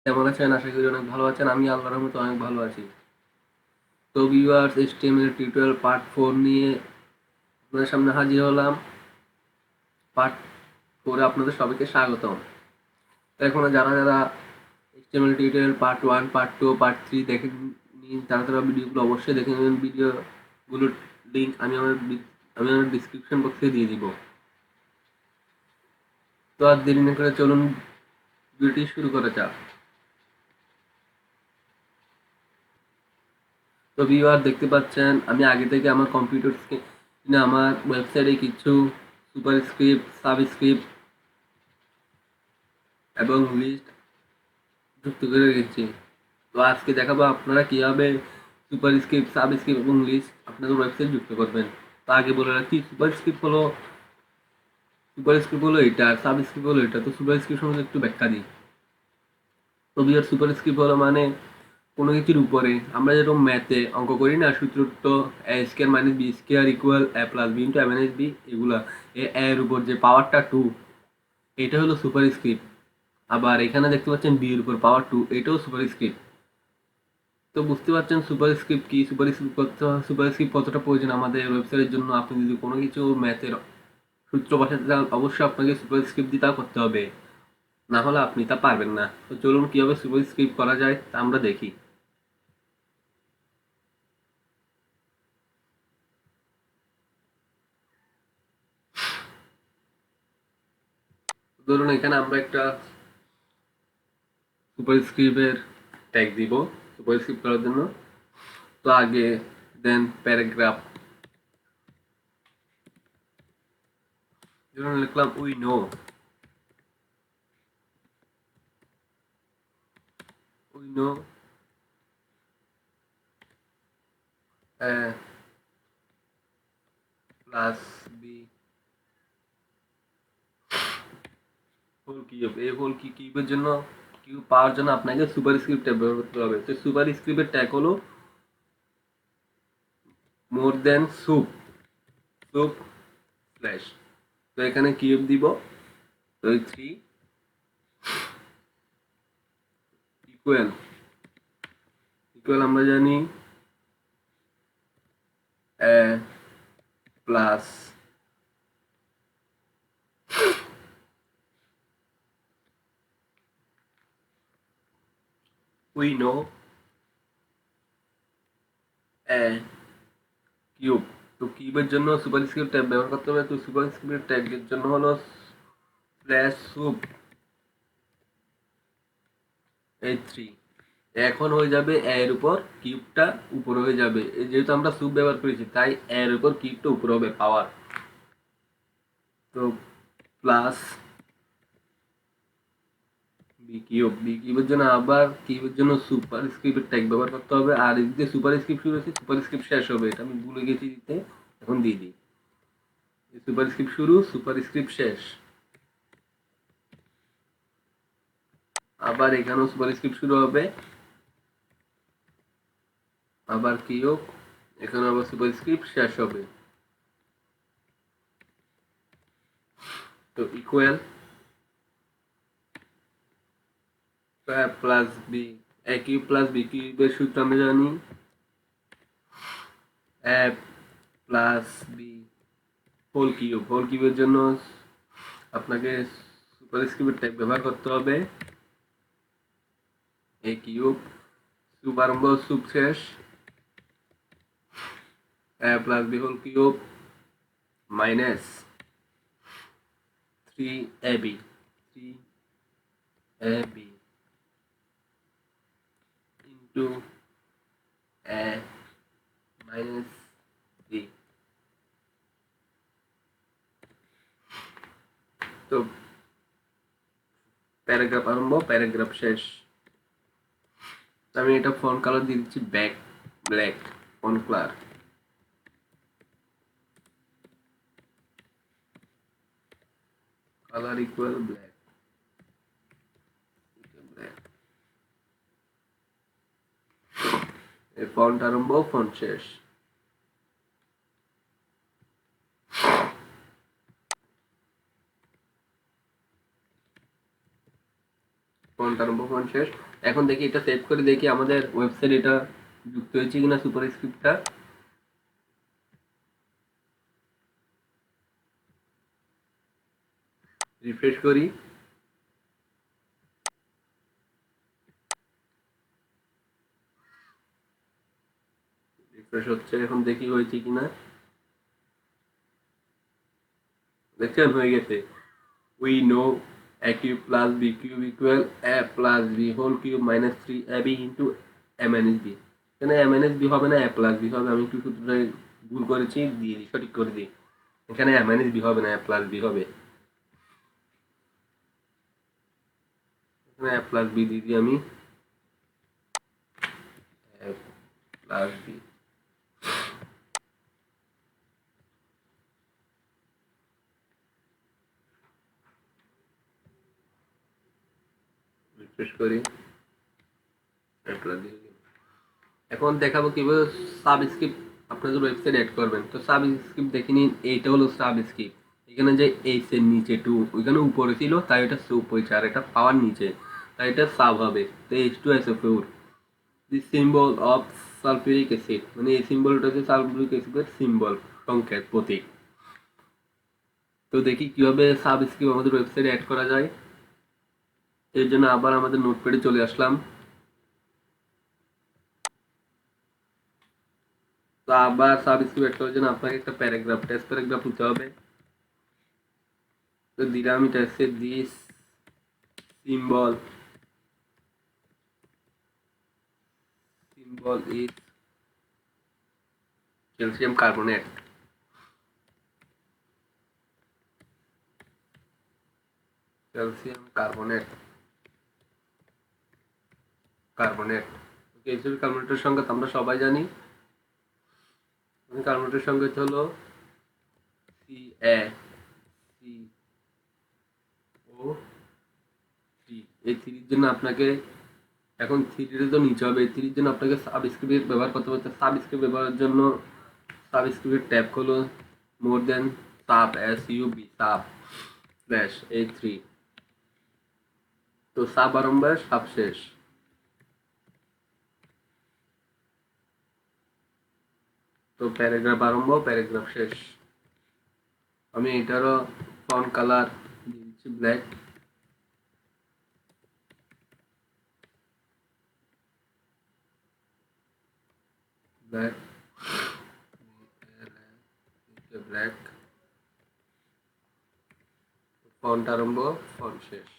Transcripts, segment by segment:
কেমন আছেন? আশা করি অনেক ভালো আছেন। আমি আল্লাহর রহমতে অনেক ভালো আছি। তো ভিউয়ার্স, HTML টিউটোরিয়াল পার্ট 4 নিয়ে আপনাদের সামনে হাজির হলাম। পার্ট 4 আপনাদের সবাইকে স্বাগতম। তো এখনো যারা যারা HTML tutorial part 1, part 2, part 3 দেখেননি তারা ভিডিওগুলো অবশ্যই দেখে নেবেন। ভিডিওগুলোর লিঙ্ক আমি আমার ডিসক্রিপশন বক্সে দিয়ে দিব। তো আর দেরি না করে চলুন ভিডিওটি শুরু করা যাক। তো ভিউয়ার দেখতে পাচ্ছেন আমি আগে থেকে আমার কম্পিউটার স্ক্রিনে আমার ওয়েবসাইটে কিছু সুপারস্ক্রিপ্ট, সাবস্ক্রিপ্ট এবং লিস্ট যুক্ত করে রেখেছি। তো আজকে দেখাবো আপনারা কিভাবে সুপারস্ক্রিপ্ট, সাবস্ক্রিপ্ট এবং লিস্ট আপনাদের ওয়েবসাইট যুক্ত করবেন। তো আগে বলে রাখি, সুপারস্ক্রিপ্ট হলো এটা, আর সাবস্ক্রিপ্ট হলো এটা। তো সুপারস্ক্রিপ্ট সম্বন্ধে একটু ব্যাখ্যা দিই। তো ভিউয়ার, সুপারস্ক্রিপ্ট হলো মানে কোনো কিছুর উপরে আমরা যেরকম ম্যাথে অঙ্ক করি না, সূত্র তো a square minus b square equal a plus b into a minus b, এগুলা এর উপর যে পাওয়ারটা 2, এটা হলো সুপারস্ক্রিপ্ট। আবার এখানে দেখতে পাচ্ছেন বি এর উপর পাওয়ার 2, এটাও সুপারস্ক্রিপ্ট। তো বুঝতে পারছেন সুপারস্ক্রিপ্ট কি, সুপারস্ক্রিপ্ট কতটা প্রয়োজন আমাদের ওয়েবসাইটের জন্য। আপনি যদি কোনো কিছু ম্যাথের সূত্র বসাতে চান, অবশ্যই আপনাকে সুপারস্ক্রিপ্ট দিয়ে তা করতে হবে, না হলে আপনি তা পারবেন না। তো চলুন কিভাবে সুপারস্ক্রিপ্ট করা যায় তা আমরা দেখি। ধরুন এখানে আমরা একটা সুপারস্ক্রিপ্টের ট্যাগ দিব সুপারস্ক্রিপ্ট করার জন্য। তো আগে দেন প্যারাগ্রাফ, ধরুন লিখলাম we know plus B whole cube. এই হোল কিউবের জন্য, কিউব পাওয়ার জন্য আপনাকে সুপারস্ক্রিপ্ট ট্যাগ ব্যবহার করতে হবে। তো সুপারস্ক্রিপ্টের ট্যাগ হলো মোর দেন সুপ স্ল্যাশ। তো এখানে কিউব দিব, তো 3 ইকুয়াল ইকুয়াল আমরা জানি প্লাস উই নো কিউব। তো কিউবের জন্য সুপারস্ক্রিপ্ট ট্যাগ ব্যবহার করতে হবে। তো সুপারস্ক্রিপ্ট ট্যাগের জন্য হলো স্ল্যাশ সুপ এই 3। এখন হয়ে যাবে এর উপর কিউবটা উপরে হয়ে যাবে, যেহেতু আমরা সুপ ব্যবহার করেছি তাই এর উপর কিউবটা উপরে হবে পাওয়ার। তো প্লাস বি কিউবের জন্য আবার কিউবের জন্য সুপার স্ক্রিপ্টের ট্যাগ ব্যবহার করতে হবে। আর এই যে সুপার স্ক্রিপ্ট শুরু হয়েছে, সুপার স্ক্রিপ্ট শেষ হবে, এটা আমি ভুলে গেছি দিতে, এখন দিয়ে দিই। সুপার স্ক্রিপ্ট শুরু, সুপার স্ক্রিপ্ট শেষ। আবার এখানেও সুপার স্ক্রিপ্ট শুরু হবে, আবার কিউব, এখানে আবার সুপার স্ক্রিপ্ট শেষ হবে। তো ইকুয়াল প্লাস বি, এ কিউব প্লাস বি কিউবের সূত্র আমরা জানি এ প্লাস বি হোল কিউবের জন্য আপনাকে সুপারস্ক্রিপ্ট ট্যাগ ব্যবহার করতে হবে। এ কিউব, সুপ আরম্ভ সুপ শেষ, a plus B whole cube minus 3ab 3ab into a minus b. তো প্যারাগ্রাফ আরম্ভ, প্যারাগ্রাফ শেষ। আমি এটা ফন্ট কালার দিয়ে দিচ্ছি black font colour. Colour equal black. Font আরম্ভ, ফন্ট শেষ। ফন্ট আরম্ভ, ফন্ট শেষ। এখন দেখি এটা সেভ করে দেখি আমাদের ওয়েবসাইট এটা যুক্ত হয়েছে কিনা সুপার স্ক্রিপ্টটা। রিফ্রেশ করি। রিফ্রেশ হচ্ছে, এখন দেখি হয়েছে কিনা। দেখছেন হয়ে গেছে। We know a cube plus b cube equal a plus b whole cube minus 3ab into m minus b। এখানে m minus b হবে না, a plus b হবে। আমি একটু সূত্রটা ভুল করেছি, দিয়ে দিই, সঠিক করে দিই। এখানে m minus b হবে না, a plus b হবে। এখানে a plus b দিয়ে দিই আমি, a plus b। রিফ্রেশ করি। a plus b। এখন দেখাবো কিভাবে সাবস্ক্রিপ্ট আপনাদের ওয়েবসাইট অ্যাড করবেন। তো সাবস্ক্রিপ্ট দেখে নিন, এইটা হলো সাবস্ক্রিপ্ট। এখানে যে এইচ এর নিচে টু, ওইখানে উপরে ছিল তাই এটা সুপ হয়েছে, আর এটা পাওয়ার নিচে তাই এটা সাব হবে। তো H2SO4 the symbol of sulphuric acid, মানে এই সিম্বলটা হচ্ছে সালফিউরিক অ্যাসিডের সিম্বল, সংকেত, প্রতীক। তো দেখি কিভাবে সাবস্ক্রিপ্ট আমাদের ওয়েবসাইটে অ্যাড করা যায়। এর জন্য আবার আমাদের নোটপ্যাডে চলে আসলাম। তো আবার সাবস্ক্রিপ্ট অ্যাড করার জন্য আপনাকে একটা প্যারাগ্রাফ, টেক্সট প্যারাগ্রাফ দিতে হবে। তো দিলাম, এটা হচ্ছে this symbol is calcium carbonate। Calcium carbonate calcium কার্বনেটের সংজ্ঞা তো আমরা সবাই জানি। কার্বনেটের সংজ্ঞা হলো CaCO3। এই থ্রির জন্য আপনাকে, এখন থ্রিটা তো নিচে হবে, এই থ্রির জন্য আপনাকে সাবস্ক্রিপ্ট ব্যবহার করতে হবে। সাবস্ক্রিপ্ট ব্যবহারের জন্য সাবস্ক্রিপ্টের ট্যাব হলো more than sub, SUB, sub slash A3। তো সাব আরম্ভ সাব শেষ। তো প্যারাগ্রাফ আরম্ভ, প্যারাগ্রাফ শেষ। আমি এটারও ফন্ট কালার দিচ্ছি ব্ল্যাক। Black black. ফন্ট আরম্ভ, ফন্ট শেষ।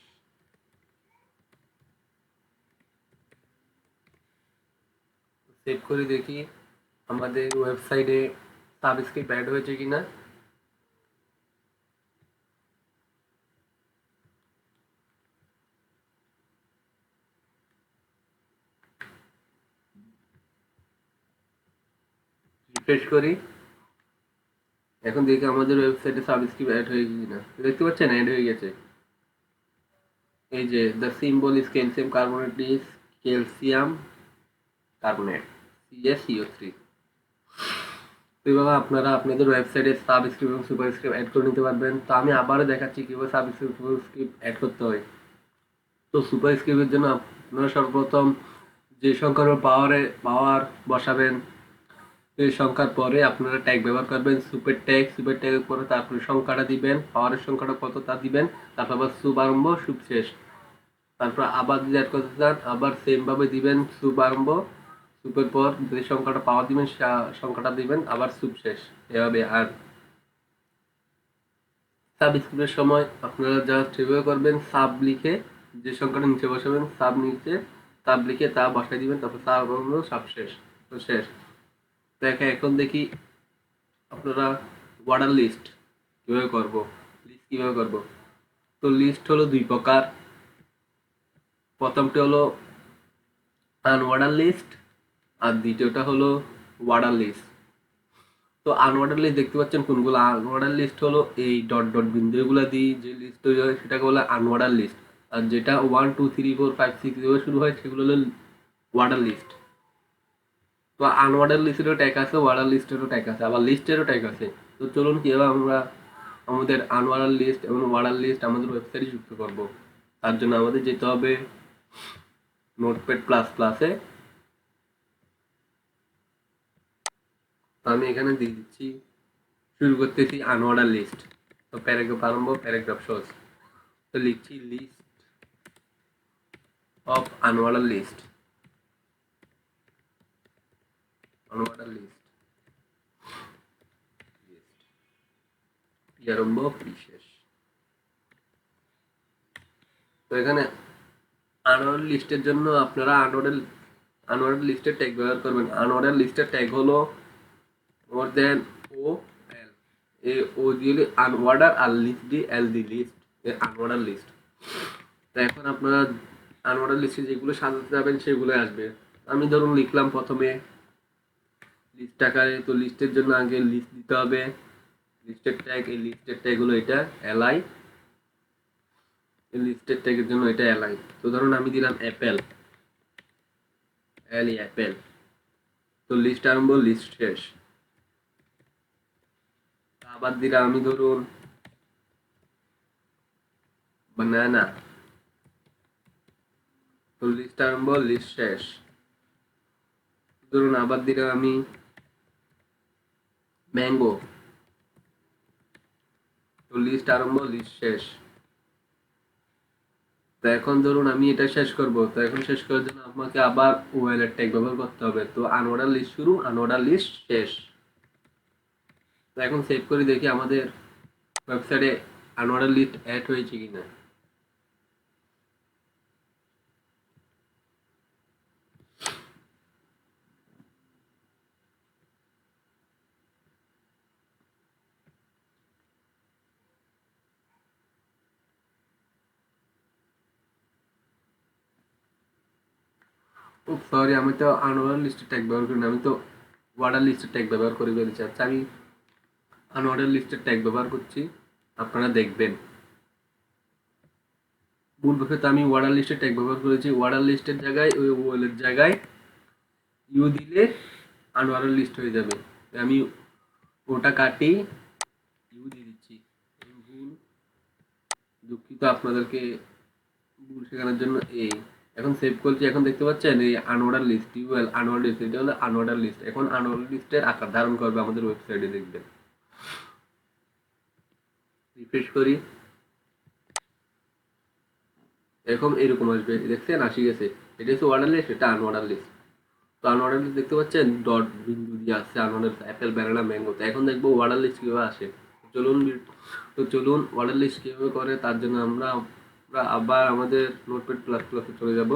সেভ করে দেখি আমাদের ওয়েবসাইটে সাবস্ক্রাইব অ্যাড হয়েছে কিনা। রিফ্রেশ করি। এখন দেখি আমাদের ওয়েবসাইটে সাবস্ক্রাইব অ্যাড হয়ে গেছে কিনা। দেখতে পাচ্ছেন অ্যাড হয়ে গেছে। এই যে the symbol is calcium carbonate, is calcium carbonate CaCO3। এইভাবে আপনারা আপনাদের ওয়েবসাইটে সাবস্ক্রিপ্ট এবং সুপারস্ক্রিপ্ট অ্যাড করে নিতে পারবেন। তো আমি আবারও দেখাচ্ছি কীভাবে সাবস্ক্রিপ্ট সুপারস্ক্রিপ্ট অ্যাড করতে হয়। তো সুপারস্ক্রিপ্টের জন্য আপনারা সর্বপ্রথম যে সংখ্যার পাওয়ার বসাবেন, এই সংখ্যার পরে আপনারা ট্যাগ ব্যবহার করবেন, সুপার ট্যাগের পরে তারপরে সংখ্যাটা দিবেন, পাওয়ারের সংখ্যাটা কত তা দিবেন, তারপর আবার সুপ আরম্ভ, সুপ শেষ। তারপর আবার যদি অ্যাড করতে চান আবার সেমভাবে দিবেন, সুপ আরম্ভ, সুপের পর যে সংখ্যাটা পাওয়ার দিবেন সংখ্যাটা দিবেন, আবার সুপ শেষ, এভাবে। আর সাবস্ক্রিপ্টের সময় আপনারা জাস্ট এভাবে করবেন, সাব লিখে যে সংখ্যাটা নিচে বসাবেন, সাব লিখে তা বসাই দিবেন, তারপর সাব আরম্ভ, সাব শেষ, তো শেষ। দেখে এখন দেখি আপনারা অর্ডার লিস্ট কীভাবে করব। তো লিস্ট হলো দুই প্রকার। প্রথমটি হলো আনঅর্ডার লিস্ট, আর দ্বিতীয়টা হলো অর্ডার লিস্ট। তো আনঅর্ডার লিস্ট দেখতে পাচ্ছেন কোনগুলো। আনঅর্ডার লিস্ট হলো এই ডট ডট বিন্দুগুলো দিয়ে যে লিস্ট তৈরি হয় সেটাকে বলে আনঅর্ডার লিস্ট। আর যেটা 1 2 3 4 5 6 এভাবে শুরু হয় সেগুলো হলো অর্ডার লিস্ট। তো আনঅর্ডার লিস্টেরও ট্যাগ আছে, অর্ডার লিস্টেরও ট্যাগ আছে, আবার লিস্টেরও ট্যাগ আছে। তো চলুন কীভাবে আমরা আমাদের আনঅর্ডার লিস্ট এবং অর্ডার লিস্ট আমাদের ওয়েবসাইটে যুক্ত করব। তার জন্য আমাদের যেতে হবে নোটপ্যাড প্লাস প্লাসে আমি এখানে দিয়ে দিচ্ছি, শুরু করতেছি আনঅর্ডার লিস্ট। তো প্যারাগ্রাফ আরম্ভ, প্যারাগ্রাফ শেষ। তো লিখছি list of unordered list, unordered list আরম্ভ বিশেষ। তো এখানে আনঅর্ডার লিস্টের জন্য আপনারা আনঅর্ডার লিস্টের ট্যাগ ব্যবহার করবেন। আনঅর্ডার লিস্টের ট্যাগ হলো মোর দেন ও এল, এ ও দিয়ে আনঅর্ডার আর লিস্ট দিয়ে এল দি লিস্ট, আনঅর্ডার লিস্ট। তো এখন আপনারা আনঅর্ডার লিস্টে যেগুলো সাজাতে যাবেন সেগুলো আসবে। আমি ধরুন লিখলাম প্রথমে লিস্ট আকারে, তো লিস্টের জন্য আগে লিস্ট দিতে হবে, লিস্টের ট্যাগ, এই লিস্টের ট্যাগ হলো এটা এলআই, এই লিস্টের ট্যাগের জন্য এটা এলআই। তো ধরুন আমি দিলাম অ্যাপেল, এল অ্যাপেল। তো লিস্ট আরম্ভ, লিস্ট শেষ। আবার দিলাম আমি ধরুন বানানা, তো লিস্ট আরম্ভ, লিস্ট শেষ। ধরুন আবার দিলাম আমি ম্যাঙ্গো, তো লিস্ট আরম্ভ, লিস্ট শেষ। তো এখন ধরুন আমি এটা শেষ করব, তো এখন শেষ করার জন্য আমাকে আবার ওয়েল এর ট্যাগ ব্যবহার করতে হবে। তো আনঅর্ডার লিস্ট শুরু, আনঅর্ডার লিস্ট শেষ। তো এখন সেভ করে দেখি আমাদের ওয়েবসাইটে আনঅর্ডার লিস্ট অ্যাড হয়েছে কিনা। ও সরি, আমি তো আনঅর্ডার লিস্টের ট্যাগ ব্যবহার করি না, আমি তো অর্ডার লিস্টের ট্যাগ ব্যবহার করে ফেলেছি। আচ্ছা, আমি আনঅর্ডার লিস্টের ট্যাগ ব্যবহার করছি, আপনারা দেখবেন। ভুলবশত আমি অর্ডার লিস্টের ট্যাগ ব্যবহার করেছি। অর্ডার লিস্টের জায়গায় ওই ওয়েলের জায়গায় ইউ দিলে আনঅর্ডার লিস্ট হয়ে যাবে। আমি ওটা কাটি, ইউ দিয়ে দিচ্ছি। ভুল, দুঃখিত আপনাদেরকে ভুল শেখানোর জন্য। এই এখন সেভ করছি, এখন দেখতে পাচ্ছেন এই unordered list, UL unordered list, এটা হলো আনঅর্ডার লিস্ট। এখন আনঅর্ডার লিস্টের আকার ধারণ করবে আমাদের ওয়েবসাইটে, দেখবেন। রিফ্রেশ করি, এরকম এরকম আসবে, দেখছেন আসি গেছে। এটা হচ্ছে অর্ডার লিস্ট, এটা আনঅর্ডার লিস্ট। তো আনঅর্ডার লিস্ট দেখতে পাচ্ছেন ডট বিন্দু দিয়ে আসছে আনঅর্ডার অ্যাপেল, ব্যানানা, ম্যাঙ্গো। তো এখন দেখবো অর্ডার লিস্ট কীভাবে আসে। চলুন অর্ডার লিস্ট কীভাবে করে তার জন্য আমরা আবার আমাদের নোটপ্যাড প্লাস প্লাসে চলে যাব।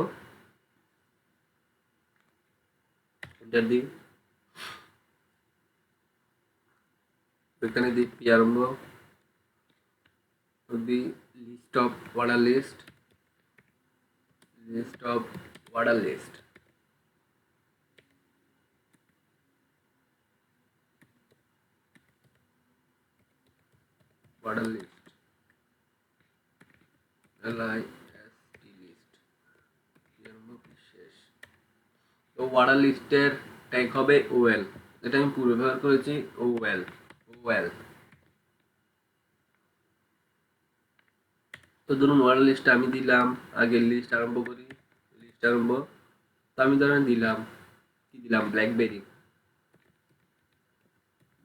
এন্টার দিই, এখানে দিই পি আরম্ভ, দিই list of order list, list of order list. Order list LIST list, শেষ। তো অর্ডার লিস্টের ট্যাগ হবে ওএল, এটা আমি পূর্বে ব্যবহার করেছি, ওএল ওএল। তো ধরুন অর্ডার লিস্টটা আমি দিলাম, আগে লিস্ট আরম্ভ করি, লিস্ট আরম্ভ। তো আমি ধরেন দিলাম, কি দিলাম, ব্ল্যাকবেরি,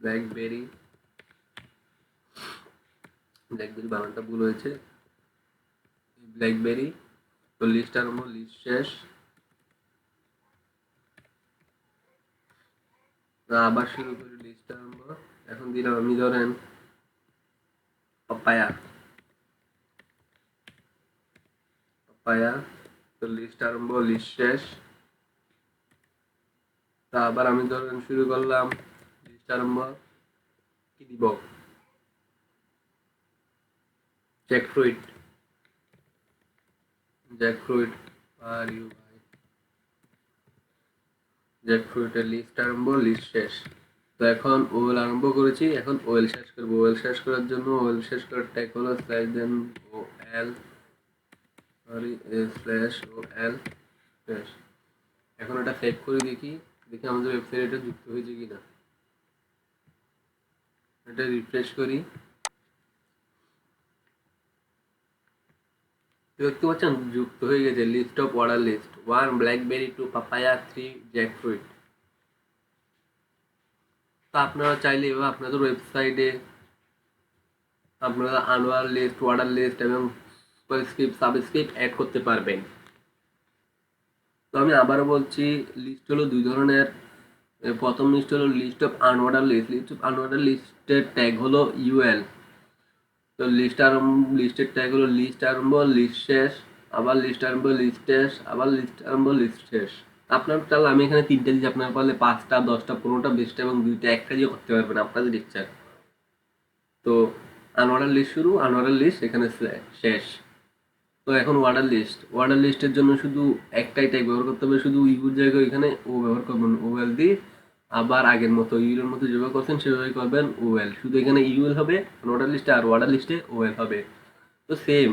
ব্ল্যাকবেরি, ব্ল্যাকবেরি বানানটা ভুল হয়েছে, ব্ল্যাকবেরি। তো লিস্ট আরম্ভ, লিস্ট শেষ। আবার শুরু করি, লিস্ট আরম্ভ। এখন দিলাম আমি ধরেন পাপায়া, পাপায়া। তো লিস্ট আরম্ভ, লিস্ট শেষ। তা আবার আমি ধরেন শুরু করলাম, লিস্ট আরম্ভ। কি দিব, জ্যাকফ্রুইট, জ্যাকফ্রুইট আর ইউ ভাই, জ্যাকফ্রুইটের লিস্ট আরম্ভ, লিস্ট শেষ। তো এখন ওয়েল আরম্ভ করেছি, এখন ওয়েল শেষ করবো। ওয়েল শেষ করার জন্য ওয়েল শেষ করার ট্যাগ হলো স্ল্যাশ দেন ও এল, সরি স্ল্যাশ ও এল শেষ। এখন এটা সেভ করে দেখি, দেখি আমাদের ওয়েবসাইট এটা যুক্ত হয়েছে কিনা। এটা রিফ্রেশ করি, দেখতে পাচ্ছেন যুক্ত হয়ে গেছে list of order list 1 blackberry, 2 papaya, 3 jackfruit. তো আপনারা চাইলে এবার আপনাদের ওয়েবসাইটে আপনারা আনুয়াল লিস্ট, অর্ডার লিস্ট এবং সুপারস্ক্রিপ্ট, সাবস্ক্রিপ্ট অ্যাড করতে পারবেন। তো আমি আবারও বলছি, লিস্ট হলো দুই ধরনের। প্রথম লিস্ট হলো list of unordered list. List of unordered লিস্টের ট্যাগ হলো ইউএল। তো লিস্ট আরম্ভ, লিস্টের ট্যাগ হলো লিস্ট আরম্ভ, লিস্ট শেষ, আবার লিস্ট আরম্ভ, লিস্ট শেষ, আবার লিস্ট আরম্ভ, লিস্ট শেষ। আপনার তাহলে আমি এখানে তিনটা দিচ্ছি, আপনার পারলে 5টা, 10টা, 15টা, 20টা এবং 2টা, একটা দিয়ে করতে পারবেন আপনাদের ইচ্ছা। তো আনঅর্ডার লিস্ট শুরু, আনঅর্ডার লিস্ট এখানে শেষ। তো এখন অর্ডার লিস্ট, অর্ডার লিস্টের জন্য শুধু একটাই ট্যাগ ব্যবহার করতে হবে, শুধু ইউর জায়গায় এখানে ও ব্যবহার করবেন, ওয়েল দিয়ে। আবার আগের মতো ইউর মতো যেভাবে করছেন সেভাবে করবেন ওয়েল, শুধু এখানে ইউএল হবে অর্ডার লিস্টে, আর অর্ডার লিস্টে ওয়েল হবে। তো সেম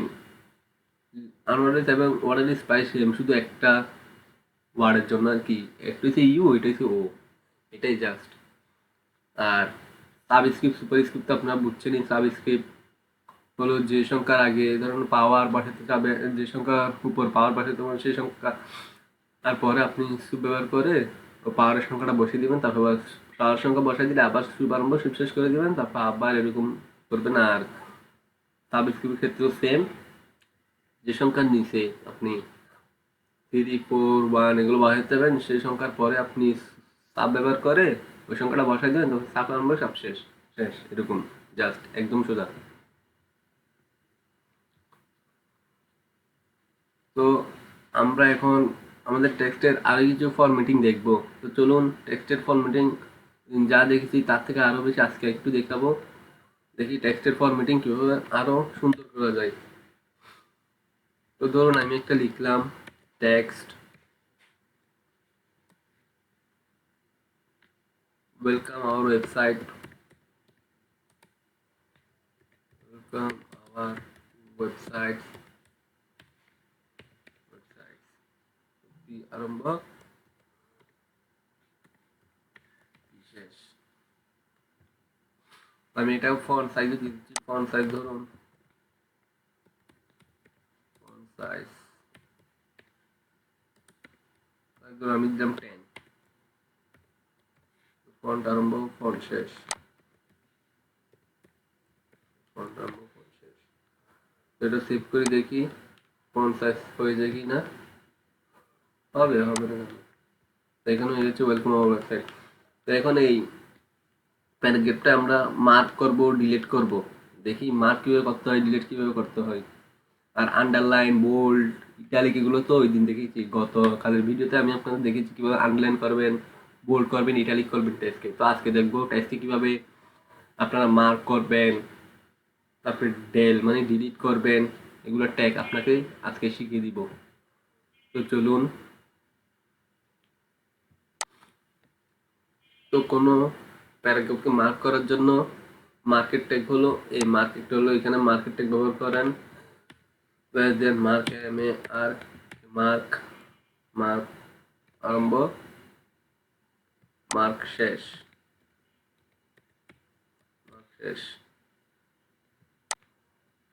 আনঅর্ডার লিস্ট এবং অর্ডার লিস্ট প্রায় সেম, শুধু একটা ওয়ার্ডের জন্য আর কি, একটা হচ্ছে ইউ, এটা হচ্ছে ও, এটাই জাস্ট। আর সাবস্ক্রিপ্ট, সুপারস্ক্রিপ্ট তো আপনারা বুঝছেনই। সাবস্ক্রিপ্ট হলো যে সংখ্যার আগে ধরুন পাওয়ার বসাতে যাবে, যে সংখ্যার উপর পাওয়ার বসাতে হবে সেই সংখ্যা, তারপরে আপনি সুপ ব্যবহার করে পাওয়ারের সংখ্যাটা বসিয়ে দিবেন, তারপর পাওয়ার সংখ্যা বসাই দিলে আবার সুপ আরম্ভ, সুপ শেষ করে দিবেন, তারপর আবার এরকম করবেন। আর সাবস্ক্রিপ্টের ক্ষেত্রেও সেম, যে সংখ্যার নিচে আপনি 3, 4, 1 এগুলো বসাতে দেবেন, সেই সংখ্যার পরে আপনি সাব ব্যবহার করে ওই সংখ্যাটা বসাই দেবেন, তখন সাব আরম্ভ, সব শেষ, শেষ, এরকম জাস্ট একদম সোজা। তো আমরা এখন আমাদের টেক্সটের আরো কিছু ফরম্যাটিং দেখব। তো চলুন টেক্সটের ফরম্যাটিং যা দেখেছি তার থেকে আরো বেশি আজকে একটু দেখাবো, দেখি টেক্সটের ফরম্যাটিং কিভাবে আরো সুন্দর করা যায়। তো ধরুন আমি একটা লিখলাম text welcome hour website, welcome hour website, website আরম্ভ শেষ। আমি এটা ফন্ট সাইজে দিচ্ছি, ফন্ট সাইজ ধরুন, ফন্ট সাইজ ধরুন আমি দিলাম 10, ফন্ট আরম্ভ, ফন্ট শেষ, ফন্ট আরম্ভ, ফন্ট শেষ। এটা সেভ করে দেখি ফন্ট সাইজ হয়ে যায় কি না, হবে, হবে না। তো এখানে হয়ে যাচ্ছে ওয়েলকাম আওয়ার ওয়েবসাইট। তো এখন এই প্যারাগ্রাফটা আমরা মার্ক করব, ডিলিট করব। দেখি মার্ক কিভাবে করতে হয়, ডিলিট কিভাবে করতে হয়। আর আন্ডারলাইন, বোল্ড, ইটালিক এগুলো তো ওই দিন দেখেছি, গত কালের ভিডিওতে আমি আপনাদের দেখেছি কিভাবে আন্ডারলাইন করবেন, বোল্ড করবেন, ইটালিক করবেন টেক্সটকে। তো আজকে দেখবো টেক্সটকে কিভাবে আপনারা মার্ক করবেন, তারপরে ডেল মানে ডিলিট করবেন, এগুলো ট্যাগ আপনাকে আজকে শিখিয়ে দিব। তো চলুন। তো কোনো প্যারাগ্রাফকে মার্ক করার জন্য মার্কেট ট্যাগ হলো, এই মার্কেট হলো এখানে মার্কেট ট্যাগ ব্যবহার করেন, দেন mark M A R mark, mark আরম্ভ, মার্ক শেষ, মার্ক শেষ,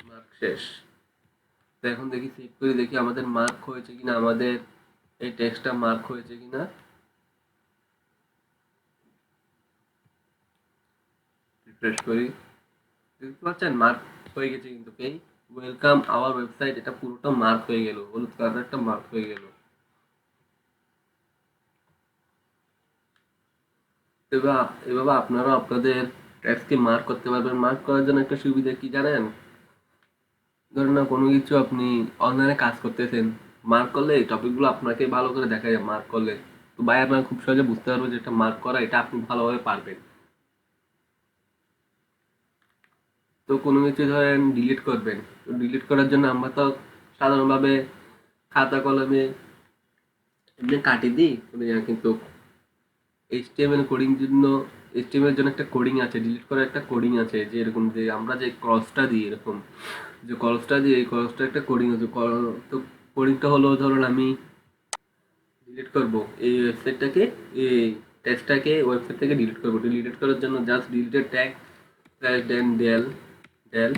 মার্ক শেষ। তো এখন দেখি চেক করে দেখি আমাদের মার্ক হয়েছে কিনা, আমাদের এই টেক্সটটা মার্ক হয়েছে কিনা। রিফ্রেশ করি, দেখতে পাচ্ছেন মার্ক হয়ে গেছে কিন্তু। এই ওয়েলকাম আওয়ার ওয়েবসাইট এটা পুরোটা মার্ক হয়ে গেল, হলুদ কালারটা মার্ক হয়ে গেল। এভাবে আপনারা আপনাদের টেক্সটকে মার্ক করতে পারবেন। মার্ক করার জন্য একটা সুবিধা কি জানেন, ধরেন না কোনো কিছু আপনি অনলাইনে কাজ করতেছেন, মার্ক করলে এই টপিকগুলো আপনাকে ভালো করে দেখা যায় মার্ক করলে। তো ভাই আপনারা খুব সহজে বুঝতে পারবেন যে এটা মার্ক করা, এটা আপনি ভালোভাবে পারবেন। তো কোনো কিছু ধরেন ডিলিট করবেন, তো ডিলিট করার জন্য আমরা তো সাধারণভাবে খাতা কলমে এমনি কাটি দিই, কিন্তু এইচটিএমএল কোডিং জন্য, এইচটিএমএল এর জন্য একটা কোডিং আছে, ডিলিট করার একটা কোডিং আছে, যে এরকম যে আমরা যে ক্রসটা দিই, এরকম যে ক্রসটা দিই, এই ক্রসটা একটা কোডিং আছে। তো কোডিংটা হলো ধরুন আমি ডিলিট করব এই ওয়েবসাইটটাকে, এই টেক্সটটাকে ওয়েবসাইট থেকে ডিলিট করব। ডিলিট করার জন্য জাস্ট ডিলিটেড ট্যাগ স্ল্যাশ দেন ডেল, ডেল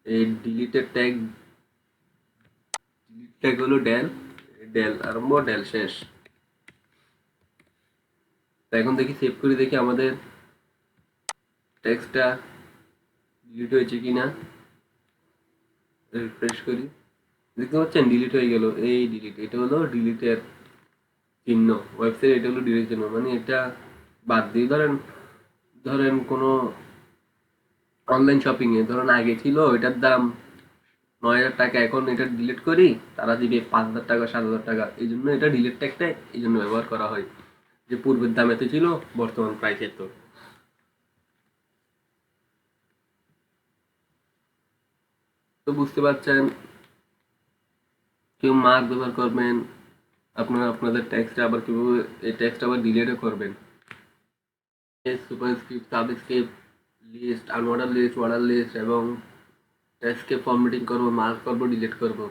এই ডিলিটেড ট্যাগ ট্যাগ হলো ডেল, ডেল আরম্ভ ডেল শেষ। তো এখন দেখি সেভ করে দেখি আমাদের টেক্সটটা ডিলিট হয়েছে কিনা। রিফ্রেশ করি, দেখতে পাচ্ছেন ডিলিট হয়ে গেল। এই ডিলিট, এটা হলো ডিলিটের চিহ্ন। ওয়েবসাইট এটা হলো ডিলিট চিহ্ন, মানে এটা বাদ দিয়ে ধরেন ধরেন কোনো অনলাইন শপিং এ ধরেন আগে ছিল এটার দাম 9,000 টাকা, এখন এটা ডিলিট করি তারা দিবে 5,000 টাকা 7,000 টাকা। এই জন্য এটা ডিলিট ট্যাগটা এই জন্য ব্যবহার করা হয়, যে পূর্বের দাম এত ছিল বর্তমান প্রাইস এত। তো বুঝতে পারছেন, কেউ মার্ক ব্যবহার করবেন, আপনারা আপনাদের টেক্সট আবার কিভাবে এই টেক্সট আবার ডিলিটও করবেন। Superscript, subscript, list, unordered list, order list এবং টেক্সটকে ফরম্যাটিং করবো, মার্ক করবো, ডিলিট করবো।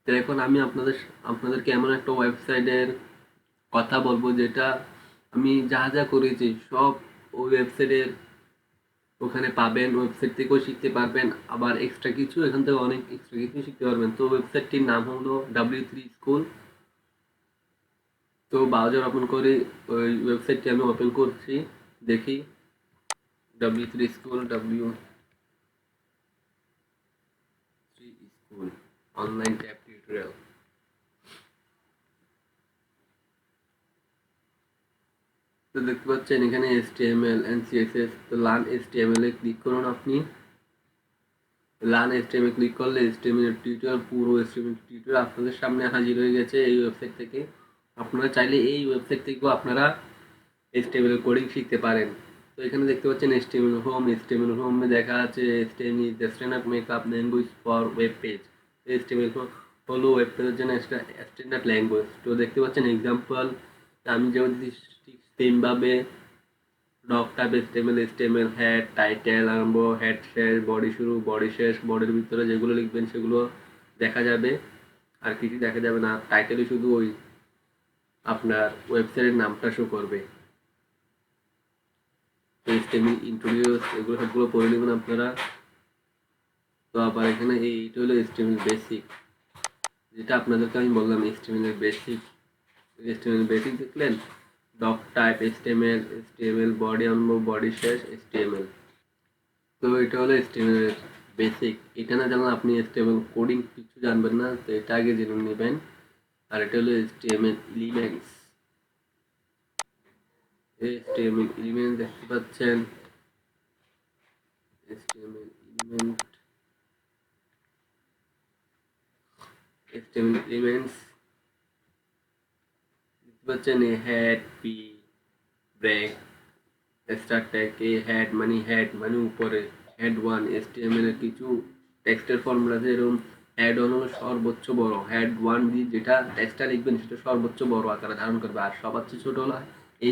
তো এখন আমি আপনাদেরকে এমন একটা ওয়েবসাইটের কথা বলবো যেটা আমি যা যা করেছি সব ওই ওয়েবসাইটের ওখানে পাবেন। ওয়েবসাইট থেকেও শিখতে পারবেন, আবার এক্সট্রা কিছু এখান থেকে অনেক এক্সট্রা কিছু শিখতে পারবেন। তো ওয়েবসাইটটির নাম হলো W3 স্কুল। তো ব্রাউজার ওপেন করে ওই ওয়েবসাইটটি আমি ওপেন করছি, দেখি W3 school, W3 school online tab tutorial. তো দেখতে পাচ্ছেন এখানে HTML and CSS। তো লার্ন HTML এ ক্লিক করুন। আপনি লার্ন HTML ক্লিক করলে HTML টিউটোরিয়াল, পুরো HTML টিউটোরিয়াল আপনাদের সামনে হাজির হয়ে গেছে এই ওয়েবসাইট থেকে। আপনারা চাইলে এই ওয়েবসাইট থেকেও আপনারা HTML কোডিং শিখতে পারেন। তো এখানে দেখতে পাচ্ছেন HTML হোম। HTML হোমে দেখা আছে HTML is the standard makeup language for web page। HTML হলো ওয়েব পেজের জন্য স্ট্যান্ডার্ড ল্যাঙ্গুয়েজ। তো দেখতে পাচ্ছেন এক্সাম্পল, আমি যেমন ঠিক সেমভাবে doc type HTML head, title আরম্ভ, হেড শেষ, বডি শুরু, বডি শেষ, বডির ভিতরে যেগুলো লিখবেন সেগুলো দেখা যাবে, আর কিছু দেখা যাবে না। টাইটেলে শুধু ওই আপনার ওয়েবসাইটের নামটা শো করবে। HTML ইন্ট্রোডিউস এগুলো সবগুলো পড়ে নেবেন আপনারা। তো আবার এখানে এইটা হলো HTML বেসিক, যেটা আপনাদেরকে আমি বললাম HTML এর বেসিক। HTML বেসিক দেখলেন, ডক টাইপ HTML বডি আরম্ভ, বডি শেষ HTML। তো এটা হলো HTML এর বেসিক। এটা না জানলে আপনি HTML কোডিং কিছু জানবেন না, তো এটা আগে জেনে নেবেন। আর এটা হলো HTML এলিমেন্টস। HTML এলিমেন্ট দেখতে পাচ্ছেন, HTML এলিমেন্ট, HTML এলিমেন্টস দেখতে পাচ্ছেন। A head, p, break, start tag. A head মানে উপরে, হেড 1 HTML এর কিছু টেক্সটের ফর্মুলা আছে এরকম। হেড 1 হলো সর্বোচ্চ বড়, হেড 1 দিয়ে যেটা টেক্সটটা লিখবেন সেটা সর্বোচ্চ বড় আকারে ধারণ করবে। আর সবচেয়ে ছোট হলো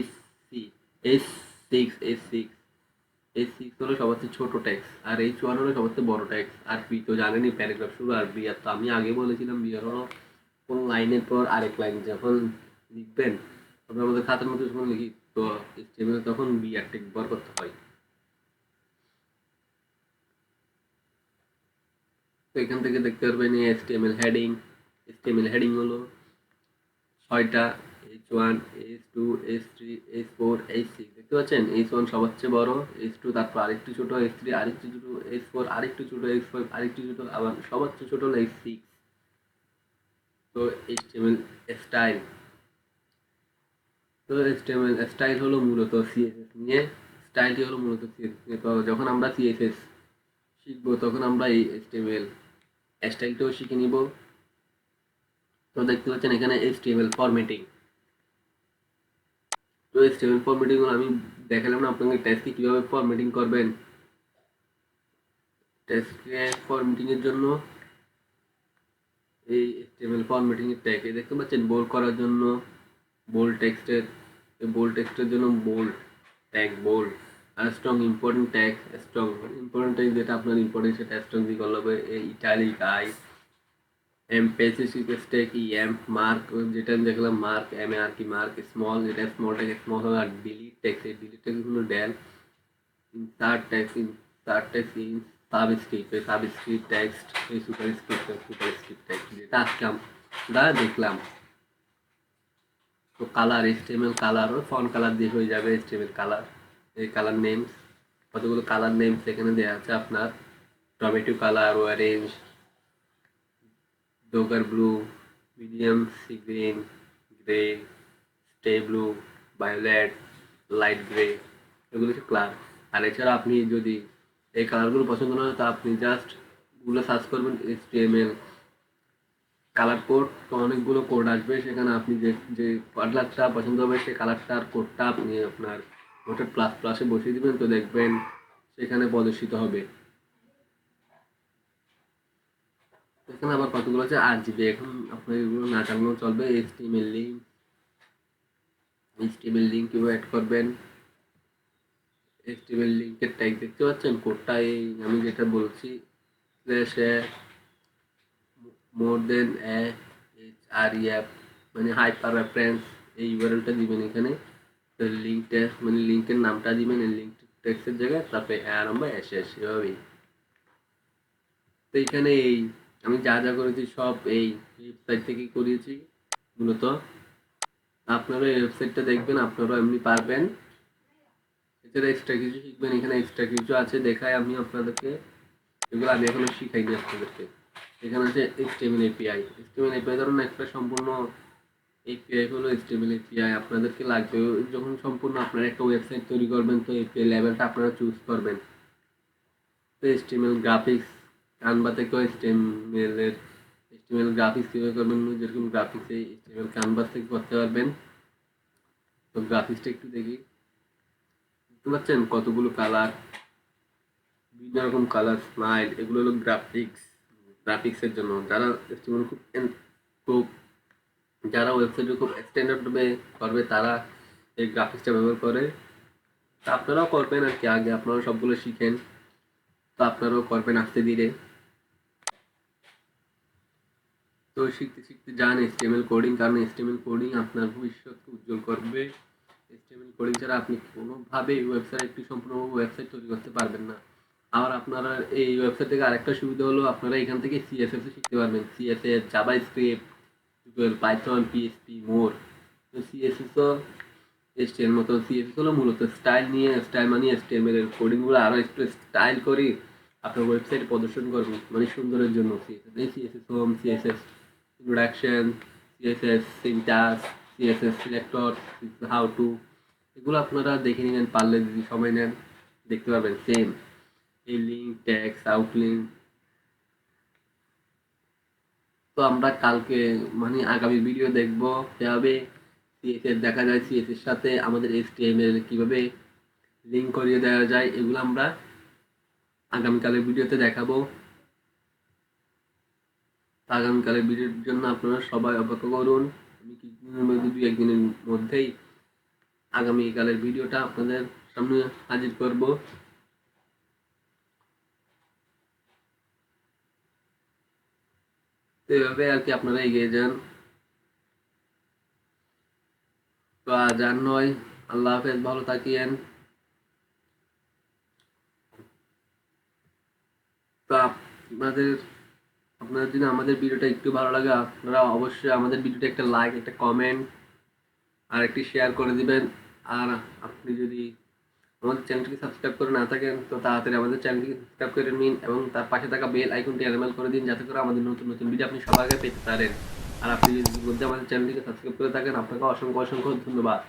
H6, H6 হলো সবচেয়ে ছোট টেক্সট, আর H1 হলো সবচেয়ে বড় টেক্সট। আর পি তো জানেনই, প্যারাগ্রাফ শুরু। আর বি তো আমি আগে বলেছিলাম, বি হলো কোন লাইনের পর আরেক লাইন যখন লিখবেন, আমরা আমাদের খাতার মধ্যে যখন লিখি তো HTML তখন বি আর টেক ব্যবহার করতে হয়। তো এখান থেকে দেখতে পারবেন HTML হেডিং। HTML হেডিং হলো 6টা, H1, H2, H3, H4, H6 দেখতে পাচ্ছেন। H1 সবচেয়ে বড়, H2 তারপর আরেকটু ছোট, H3 আরেকটু ছোট, H4 আরেকটু ছোট, H5 আরেকটু ছোট, আবার সবচেয়ে ছোট হলো H6। তো HTML স্টাইল, তো HTML স্টাইল হলো মূলত CSS নিয়ে। স্টাইলটি হলো মূলত CSS নিয়ে। তো যখন আমরা CSS শিখবো তখন আমরা এই HTML স্টাইলটাও শিখে নিব। তো দেখতে পাচ্ছেন এখানে HTML ফরম্যাটিং। তো HTML ফরম্যাটিং আমি দেখালাম না আপনাকে টেক্সটকে কিভাবে ফরম্যাটিং করবেন। টেক্সটকে ফরম্যাটিং এর জন্য এই HTML ফরম্যাটিং এর ট্যাগ দেখতে পাচ্ছেন, বোল্ড করার জন্য বোল্ড টেক্সটের, বোল্ড টেক্সটের জন্য বোল্ড ট্যাগ, বোল্ড। আর strong important tag, strong important tag যেটা আপনার ইম্পর্টেন্ট সেটা স্ট্রং দিয়ে করলে হবে। Italic I, em pacific stake, em mark যেটা আমি দেখলাম, মার্ক এম এ আর কি, মার্ক স্মল যেটা স্মল ট্যাগ স্মল হবে। আর ডিলিট ট্যাগ, এই ডিলিট ট্যাগ হলো del. Insert tag, insert tag subscript, এই সাবস্ক্রিপ্ট টেক্সট, এই সুপারস্ক্রিপ্ট টেক্সট, যেটা আজকে আমরা দেখলাম। তো কালার, HTML কালার ও ফন্ট কালার দিয়ে হয়ে যাবে। HTML কালার, এই কালার নেমস, কতগুলো কালার নেমস এখানে দেওয়া আছে আপনার। Tomato colour, orange, dodger blue, medium sea green, grey, steel blue, violet, light grey, এগুলো হচ্ছে কালার। আর এছাড়া আপনি যদি এই কালারগুলো পছন্দ না হয়, তা আপনি জাস্ট গুগলে সার্চ করবেন HTML কালার কোড, তো অনেকগুলো কোড আসবে। সেখানে আপনি যে যে কালারটা পছন্দ হবে সেই কালারটার কোডটা আপনি আপনার নোটেড প্লাস প্লাসে বসিয়ে দেবেন, তো দেখবেন সেখানে প্রদর্শিত হবে। এখানে আবার কতগুলো আছে RGB, এখন আপনার এগুলো না জানলেও চলবে। HTML লিঙ্ক কিভাবে অ্যাড করবেন, HTML লিঙ্কের ট্যাগ দেখতে পাচ্ছেন, কোডটা এই আমি যেটা বলছি স্ল্যাশ মোর দেন href, মানে হাইপার রেফারেন্স, এই ইউআরএলটা দিবেন এখানে। তো লিঙ্কটা মানে লিঙ্কের নামটা দিবেন এই লিঙ্ক টেক্সটের জায়গায়, তারপরে আরম্ভ শেষ, এভাবেই। তো এখানে এই আমি যা যা করেছি সব এই ওয়েবসাইট থেকেই করিয়েছি মূলত। আপনারা এই ওয়েবসাইটটা দেখবেন, আপনারাও এমনি পারবেন। এছাড়া এক্সট্রা কিছু শিখবেন, এখানে এক্সট্রা কিছু আছে দেখায় আমি আপনাদেরকে, এগুলো আমি এখনো শিখাইনি আপনাদেরকে। এখানে আছে HTML API। HTML API ধরুন একটা সম্পূর্ণ API হলো HTML API আপনাদেরকে লাগবে যখন সম্পূর্ণ আপনারা একটা ওয়েবসাইট তৈরি করবেন, তো API লেভেলটা আপনারা চুজ করবেন। তো HTML গ্রাফিক্স, কানভা থেকেও HTML গ্রাফিক্স কীভাবে করবেন, যেরকম গ্রাফিক্স এই HTML কানভা থেকে করতে পারবেন। তো গ্রাফিক্সটা একটু দেখি, বুঝতে পারছেন কতগুলো কালার, বিভিন্ন রকম কালার, স্মাইল, এগুলো হলো গ্রাফিক্সের জন্য। যারা HTML খুব যারা ওয়েবসাইটে খুব স্ট্যান্ডার্ড ভাবে করবে তারা এই গ্রাফিক্সটা ব্যবহার করে। তা আপনারাও করবেন আর কি, আগে আপনারা সবগুলো শিখেন, তো আপনারাও করবেন আস্তে ধীরে। তো শিখতে শিখতে যান HTML কোডিং, কারণ HTML কোডিং আপনার ভবিষ্যৎকে উজ্জ্বল করবে। HTML কোডিং ছাড়া আপনি কোনোভাবেই একটি সম্পূর্ণ ওয়েবসাইট তৈরি করতে পারবেন না। আর আপনারা এই ওয়েবসাইট থেকে আরেকটা সুবিধা হলো আপনারা এখান থেকে CSS শিখতে পারবেন, CSS, জাভাস্ক্রিপ্ট, পাইথন, PHP, মোর। তো CSSও HTML মতো, CSS হলো মূলত স্টাইল নিয়ে, স্টাইল মানে HTML এর কোডিংগুলো আরও একটু স্টাইল করে আপনার ওয়েবসাইটে প্রদর্শন করবেন, মানে সুন্দরের জন্য। CSS home, CSS introduction, CSS syntax, CSS selector, how to, এগুলো আপনারা দেখে নেবেন, পারলে যদি সময় নেন দেখতে পারবেন। সেম এই লিঙ্ক, ট্যাক্স, আউটলিঙ্ক। তো আমরা কালকে মানে আগামী ভিডিও দেখবো কিভাবে CSS দেখা যায়, CSS সাথে আমাদের HTML কিভাবে লিঙ্ক করিয়ে দেওয়া যায়, এগুলো আমরা আগামীকালের ভিডিওতে দেখাবো। আগামীকালের ভিডিওর জন্য আপনারা সবাই অপেক্ষা করুন। আমি কিছুদিনের মধ্যে, 2-1 দিনের মধ্যেই আগামীকালের ভিডিওটা আপনাদের সামনে হাজির করব। তো এভাবে আর কি আপনারা এগিয়ে যান। তো আজ আর নয়, আল্লাহ হাফেজ, ভালো থাকিয়েন। তো আপনাদের যদি আমাদের ভিডিওটা একটু ভালো লাগে, আপনারা অবশ্যই আমাদের ভিডিওটা একটা লাইক, একটা কমেন্ট আর একটি শেয়ার করে দিবেন। আর আপনি যদি আমাদের চ্যানেলটিকে সাবস্ক্রাইব করে না থাকেন, তো তাড়াতাড়ি আমাদের চ্যানেলটিকে সাবস্ক্রাইব করে নিন এবং তার পাশে থাকা বেল আইকনটি এনেবল করে দিন, যাতে করে আমাদের নতুন নতুন ভিডিও আপনি সবার আগে পেতে পারেন। আর আপনি যদি মধ্যে আমাদের চ্যানেলটিকে সাবস্ক্রাইব করে থাকেন, আপনাকে অসংখ্য অসংখ্য ধন্যবাদ।